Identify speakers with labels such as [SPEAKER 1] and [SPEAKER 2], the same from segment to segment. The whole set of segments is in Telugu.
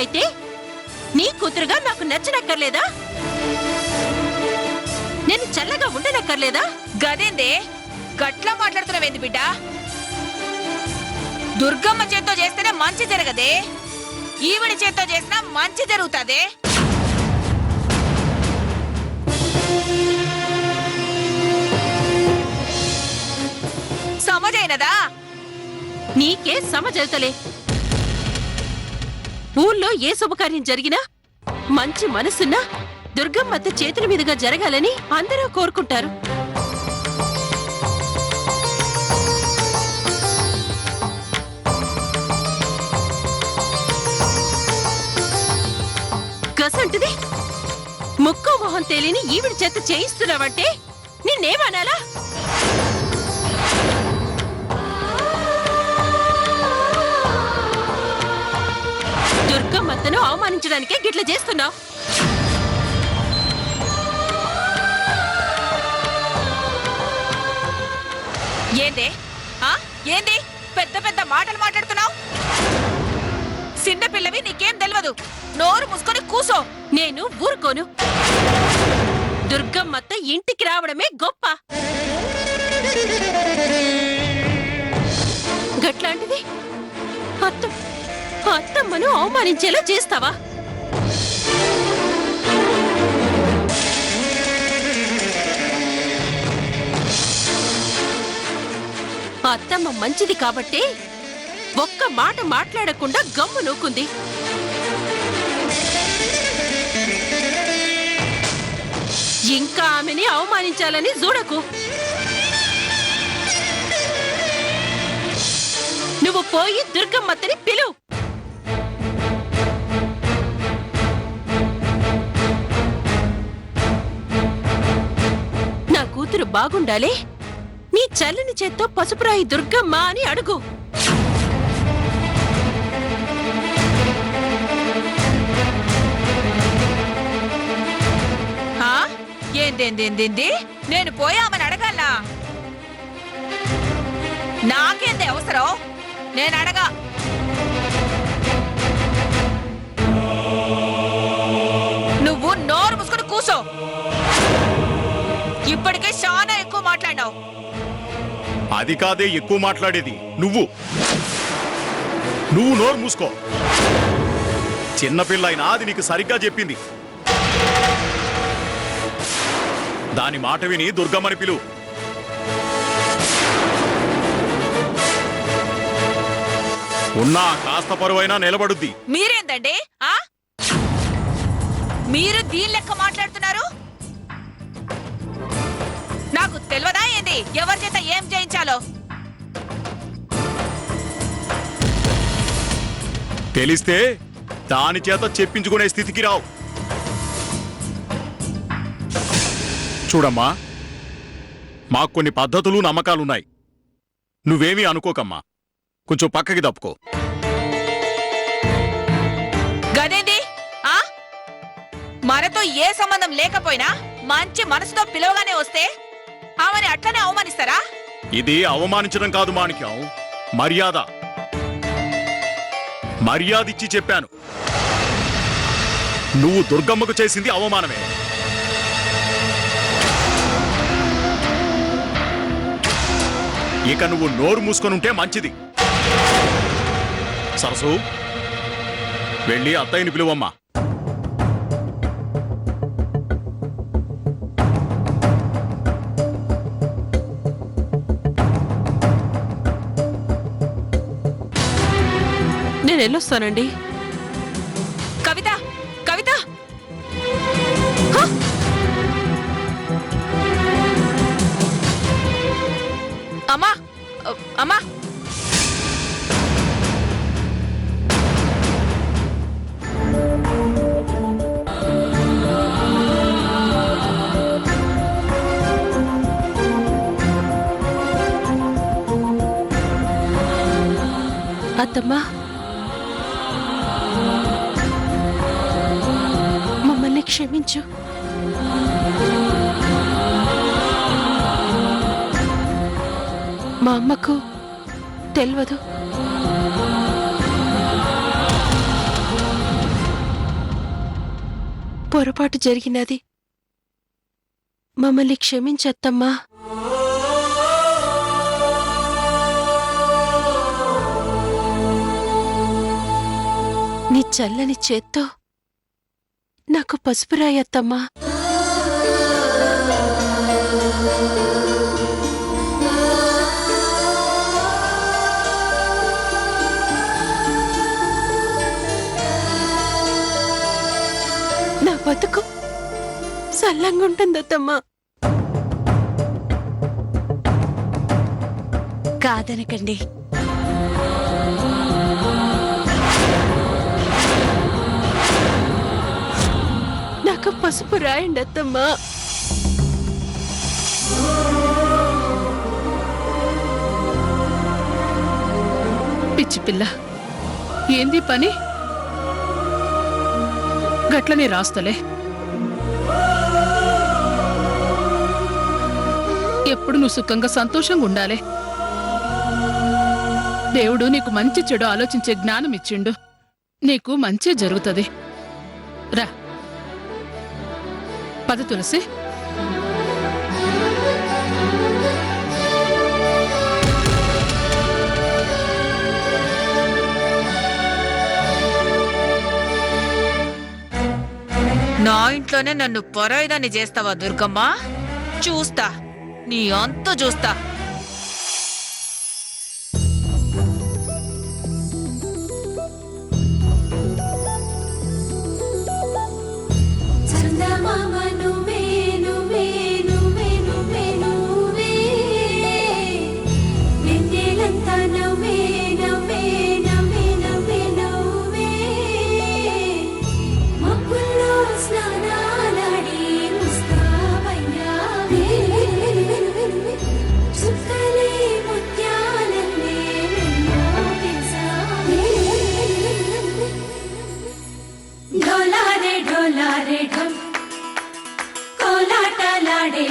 [SPEAKER 1] కొడుకైతే నీ కూతురుగా నాకు నచ్చనక్కర్లేదా? నేను చల్లగా ఉండనక్కర్లేదా?
[SPEAKER 2] గదేందే గట్లా మాట్లాడుతున్నావేంది బిడ్డ? దుర్గమ్మ చేత్తో చేస్తేనే మంచి జరగదే, ఈవిడి చేత్తో చేసినా మంచి జరుగుతాదే. సమజైనదా?
[SPEAKER 1] నీకే సమజవుతలే. ఊళ్ళో ఏ శుభకార్యం జరిగినా మంచి మనసున్నా దుర్గమ్మత్త చేతుల మీదుగా జరగాలని అందరూ కోరుకుంటారు. గసంటిది ముక్కు మొహం తేలిని ఈవిడి చేత చేయిస్తున్నావంటే నిన్నేమనాలా? దుర్గమ్మత్తను అవమానించడానికే గిట్ల చేస్తున్నావు.
[SPEAKER 2] ఏందే ఏంది పెద్ద పెద్ద మాటలు మాట్లాడుతున్నావు? చిన్నపిల్లవి నీకేం తెలియదు, నోరు మూసుకొని కూసో.
[SPEAKER 1] నేను ఊరుకోను. దుర్గమ్మత్త ఇంటికి రావడమే గొప్ప. గట్లాంటిది అత్తమ్మను అవమానించేలా చేస్తావా? అత్తమ్మ మంచిది కాబట్టే ఒక్క మాట మాట్లాడకుండా గమ్ము నూకుంది. ఇంకా ఆమెని అవమానించాలని చూడకు. నువ్వు పోయి దుర్గమ్మత్తని పిలువు. నా కూతురు బాగుండాలి, నీ చల్లని చేత్తో పసుపురాయి దుర్గమ్మ అని అడుగు.
[SPEAKER 2] ఏందేందేంది నేను పోయామని అడగాలా? నాకేందే అవసరం? నేను అడగా. నువ్వు నోరు మూసుకొని కూసో. ఇప్పటికే చాలా ఎక్కువ మాట్లాడినావు.
[SPEAKER 3] అది కాదే ఎక్కువ మాట్లాడేది నువ్వు నోరు మూసుకో. చిన్నపిల్ల అయినా అది నీకు సరిగ్గా చెప్పింది. దాని మాట విని దుర్గమ్మని పిలువు. ఉన్నా కాస్త పరువైనా నిలబడుద్ది.
[SPEAKER 2] మీరేందండి మీరు దీని లెక్క మాట్లాడుతున్నారు? నాకు తెలియదా ఏంది ఎవరి చేత ఏం చేయించాలో?
[SPEAKER 3] తెలిస్తే దాని చేత చెప్పించుకునే స్థితికి రావు. చూడమ్మా, మాకు కొన్ని పద్ధతులు నమ్మకాలున్నాయి. నువ్వేమీ అనుకోకమ్మా, కొంచెం పక్కకి తప్పుకో.
[SPEAKER 2] గదేంది మనతో ఏ సంబంధం లేకపోయినా మంచి మనసుతో పిలవగానే వస్తే ఆమెని అట్లనే అవమానిస్తారా?
[SPEAKER 3] ఇది అవమానించడం కాదు మాణిక్యం, మర్యాద. మర్యాదిచ్చి చెప్పాను. నువ్వు దుర్గమ్మకు చేసింది అవమానమే. ఇక నువ్వు నోరు మూసుకొనుంటే మంచిది. సరసు, వెళ్ళి అత్తయ్యని పిలువమ్మా.
[SPEAKER 1] నేను వెళ్ళొస్తానండి.
[SPEAKER 2] కవిత, కవిత, అమ్మా అమ్మా,
[SPEAKER 1] అత్తమ్మా, మమ్మల్ని క్షమించు. మా అమ్మకు తెలియదు. పొరపాటు జరిగినది. మమ్మల్ని క్షమించత్తమ్మా. నీ చల్లని చేత్తో నాకు పసుపు రాయత్తమ్మా. నా బతుకు సల్లంగుంటుందత్తమ్మా.
[SPEAKER 2] కాదనకండి.
[SPEAKER 1] నాకు పసుపు రాయండి అత్తమ్మా.
[SPEAKER 4] పిచ్చి పిల్ల, ఏంది పని? గట్లనే రాస్తలే. ఎప్పుడు నువ్వు సుఖంగా సంతోషంగా ఉండాలి. దేవుడు నీకు మంచి చెడు ఆలోచించే జ్ఞానం ఇచ్చిండు. నీకు మంచి జరుగుతుంది. రా పద తులసి.
[SPEAKER 2] నా ఇంట్లోనే నన్ను పొరైదాన్ని చేస్తావా దుర్గమ్మ? చూస్తా, నీ అంతు చూస్తా.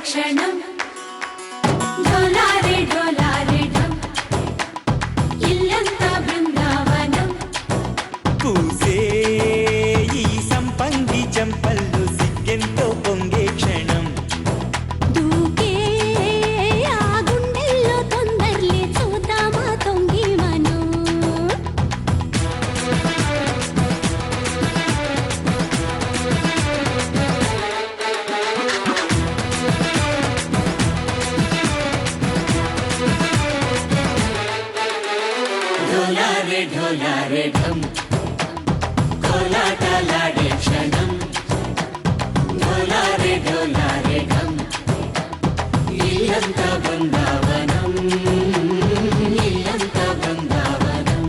[SPEAKER 5] క్షణం ఢోలారే ఢోలారే ఢం, ఇల్లంతా బృందావనం.
[SPEAKER 6] పూసే ఈ సంపంగి చంపల్లో సిగ్గెంతో పొంగే క్షణం.
[SPEAKER 5] దూకే ఆ గుండెల్లో తొందర్లే చూద్దామా తొంగి మనం.
[SPEAKER 6] ఢోలారే ఢోలారే ఢం, కోలాటలాడే క్షణం. ఢోలారే ఢోలారే ఢం, ఇల్లంతా బృందావనం, ఇల్లంతా బృందావనం.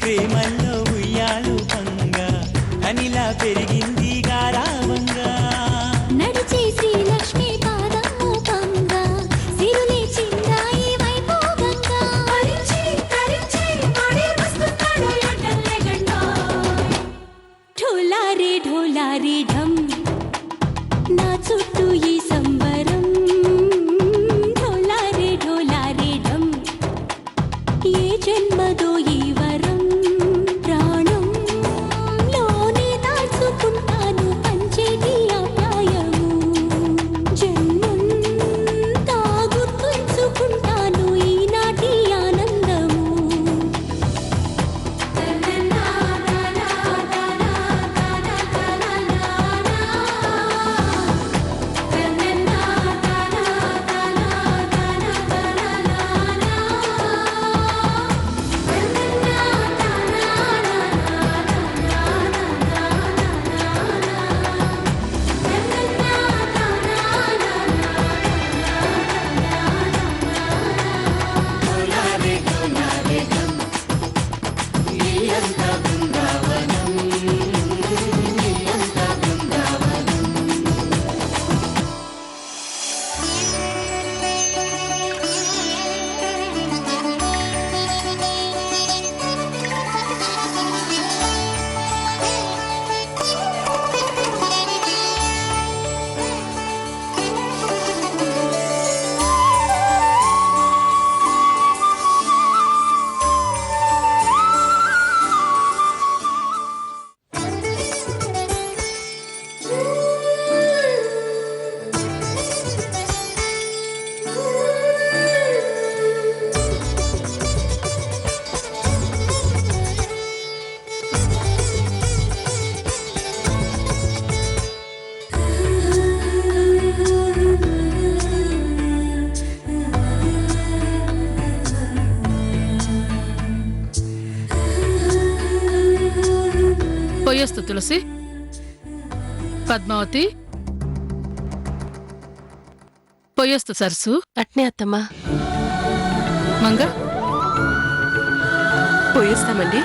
[SPEAKER 6] ప్రేమల్లో ఉయ్యాలు పంగా అనిలా పెరిగింది గారావంగా.
[SPEAKER 5] నడిచే శ్రీలక్ష్మి పాదము పంగా సిరులే చిందాయి వైభోగంగా. తరించి తరించి పాడే వస్తున్నాడు ఎండల్లే గంట. ఢోలారే ఢోలారే ఢం, నా చుట్టూ ఈ సంబరం. ఢోలారే ఢోలారే ఢం, ఏ జన్మదో ఈ వరం. ప్రాణం లోనే దాచుకుంటాను పంచేటి అపాయము. జన్మంతా గుర్తుంచుకుంటాను ఈనాటి ఆనందము. నా నా నా నా నా నా నా నా నా.
[SPEAKER 4] పోయేస్తు తులసి. పద్మావతి పోయేస్తు సరసు.
[SPEAKER 1] అట్నే అత్తమ్మా.
[SPEAKER 4] మంగ
[SPEAKER 1] పోయేస్తామండి.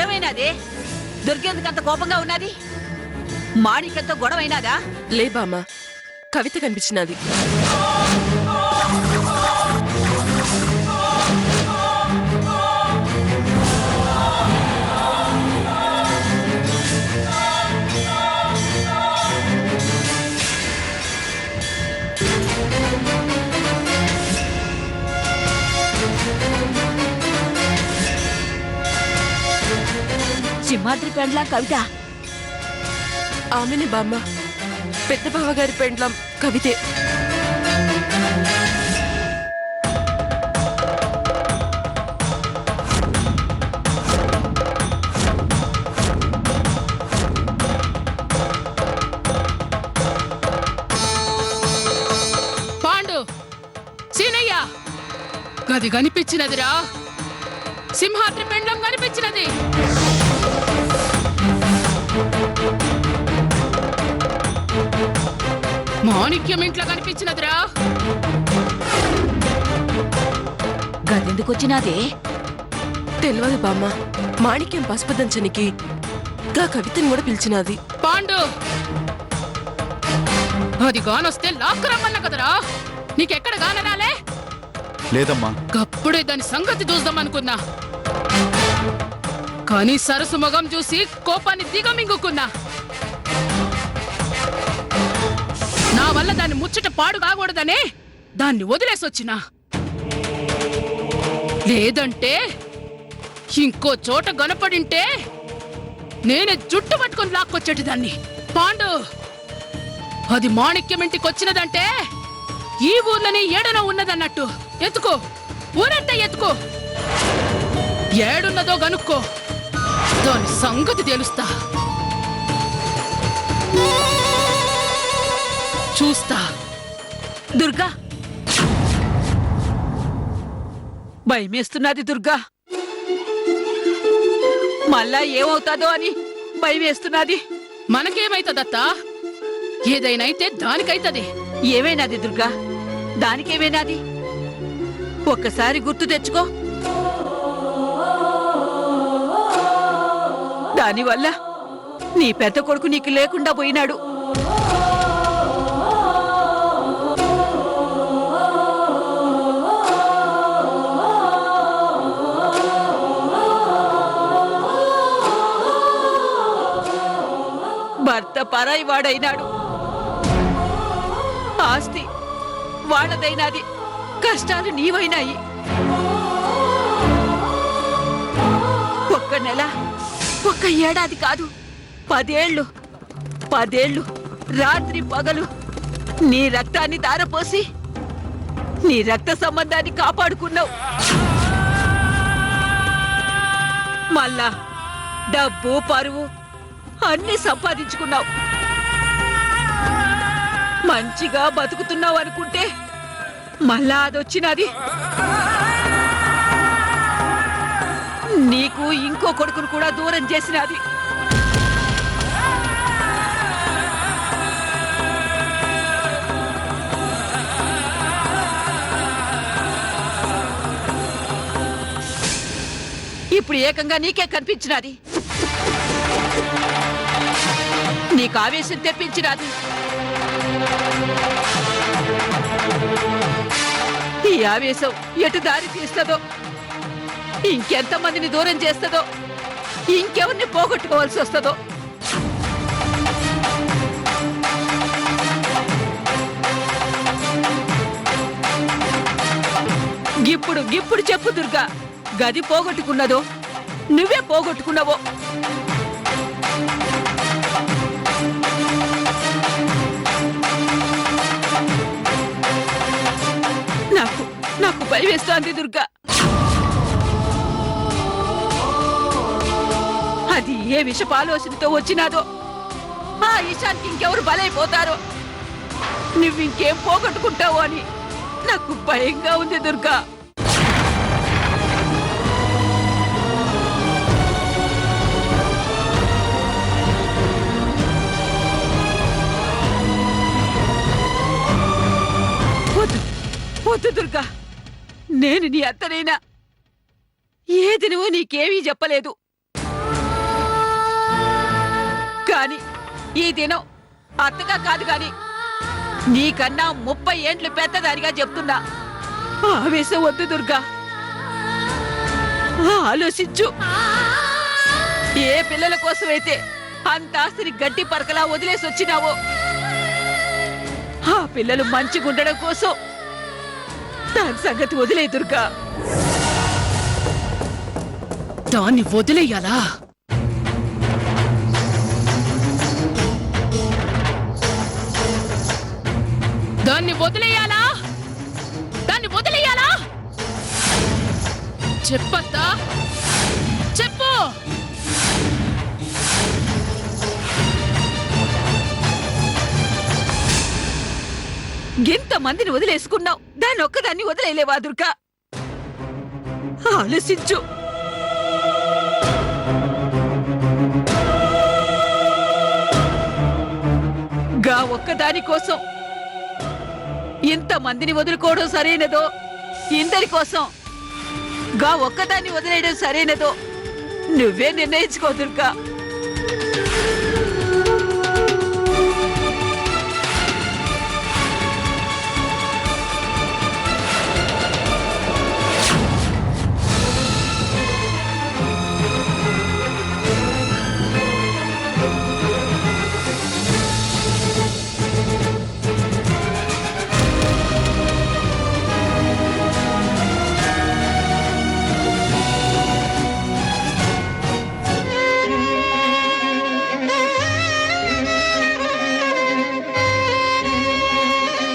[SPEAKER 2] ఏమైనాదే? దుర్గేందుకంత కోపంగా ఉన్నది? మాణికంతో గొడవైనాదా?
[SPEAKER 1] లే బామ్మ, కవిత కనిపించినది.
[SPEAKER 2] సింహాద్రి పెండ్లా కవిత?
[SPEAKER 1] ఆమెనే బామ్మ, పెద్ద బావగారి పెండ్లం కవితే.
[SPEAKER 4] పాండు, సీనయ్య, గది కనిపించినదిరా. సింహాద్రి పెండ్లం కనిపించినది. మాణిక్యం ఇంట్లో కనిపించినదిరా.
[SPEAKER 2] గదెందుకొచ్చినాదే?
[SPEAKER 1] తెలియదు బామ్మ, మాణిక్యం పసుపదంచనికి గా కవితని కూడా పిలిచినది.
[SPEAKER 4] పాండు, అది గానొస్తే లాక్కరమ్మన్నా కదరా. నీకెక్కడ గానరాలే?
[SPEAKER 3] లేదమ్మా.
[SPEAKER 4] గప్పుడే దాని సంగతి చూద్దామనుకున్నా, కానీ సరసు మొగం చూసి కోపాన్ని దిగమింగుకున్నా. నా వల్ల దాన్ని ముచ్చట పాడు కాకూడదనే దాన్ని వదిలేసొచ్చినా. లేదంటే ఇంకో చోట గనపడింటే నేనే జుట్టు పట్టుకొని లాక్కొచ్చేటి దాన్ని. పాండు, అది మాణిక్యం ఇంటికొచ్చినదంటే ఈ ఊర్లోనే ఏడనో ఉన్నదన్నట్టు. ఎత్తుకో, ఊరంతా ఎత్తుకో. ఏడున్నదో గనుక్కో, దాని సంగతి తెలుస్తా. చూస్తా.
[SPEAKER 2] దుర్గా, భయమేస్తున్నది దుర్గా. మళ్ళా ఏమవుతాదో అని భయమేస్తున్నది.
[SPEAKER 4] మనకేమైతదత్తా? ఏదైనైతే దానికైతది.
[SPEAKER 2] ఏమైనాది దుర్గా? దానికేమైనాది? ఒక్కసారి గుర్తు తెచ్చుకో. దానివల్ల నీ పెద్ద కొడుకు నీకు లేకుండా పోయినాడు. భర్త పరాయి వాడైనాడు. ఆస్తి వాడదైనాది, కష్టాలు నీవైనాయి. ఒక్క నెల, ఒక్క ఏడాది కాదు, 10 ఏళ్ళు, 10 ఏళ్ళు రాత్రి పగలు నీ రక్తాన్ని దారపోసి నీ రక్త సంబంధాన్ని కాపాడుకున్నావు. మళ్ళా డబ్బు పరువు అన్ని సంపాదించుకున్నావు, మంచిగా బతుకుతున్నావు అనుకుంటే మళ్ళా అదొచ్చినది. నీకు ఇంకో కొడుకును కూడా దూరం చేసినది. ఇప్పుడు ఏకంగా నీకే కనిపించినది. నీకు ఆవేశం తెప్పించినది. ఈ ఆవేశం ఎటు దారి తీస్తుందో, ఇంకెంతమందిని దూరం చేస్తుందో, ఇంకెవరిని పోగొట్టుకోవాల్సి వస్తుందో. ఇప్పుడు చెప్పు దుర్గా, గది పోగొట్టుకున్నదో నువ్వే పోగొట్టుకున్నావో? నాకు భయం వేస్తోంది దుర్గా. అది ఏ విషపు ఆలోచనతో వచ్చినాదో, ఆ ఈశానికి ఇంకెవరు బలైపోతారో, నువ్వింకేం పోగొట్టుకుంటావో అని నాకు భయంగా ఉంది దుర్గా. వద్దు దుర్గా, నేను నీ అత్తనైనా ఏది నువ్వు నీకేమీ చెప్పలేదు. కాని ఈ దినం అత్తగా కాదు గాని నీకన్నా 30 ఏండ్లు పెద్దదానిగా చెప్తున్నా. ఆవేశం వద్దు దుర్గా, ఆలోచించు. ఏ పిల్లల కోసమైతే అంత ఆస్తిని గడ్డి పరకలా వదిలేసి వచ్చినావో, ఆ పిల్లలు మంచిగుండడం కోసం దాని సంగతి వదిలే దుర్గా.
[SPEAKER 4] దాన్ని వదిలేయాలా? దాన్ని వదిలేయాలా? దాన్ని వదిలేయాలా? చెప్పత్తా, చెప్పు.
[SPEAKER 2] ఎంతమందిని వదిలేసుకున్నావు, దాన్ని ఒక్కదాన్ని వదిలేలేవా దుర్గా? ఆలోచించు. గా ఒక్కదాని కోసం ఇంతమందిని వదులుకోవడం సరైనదో, ఇందరి కోసం గా ఒక్కదాన్ని వదిలేయడం సరైనదో నువ్వే నిర్ణయించుకో దుర్గా.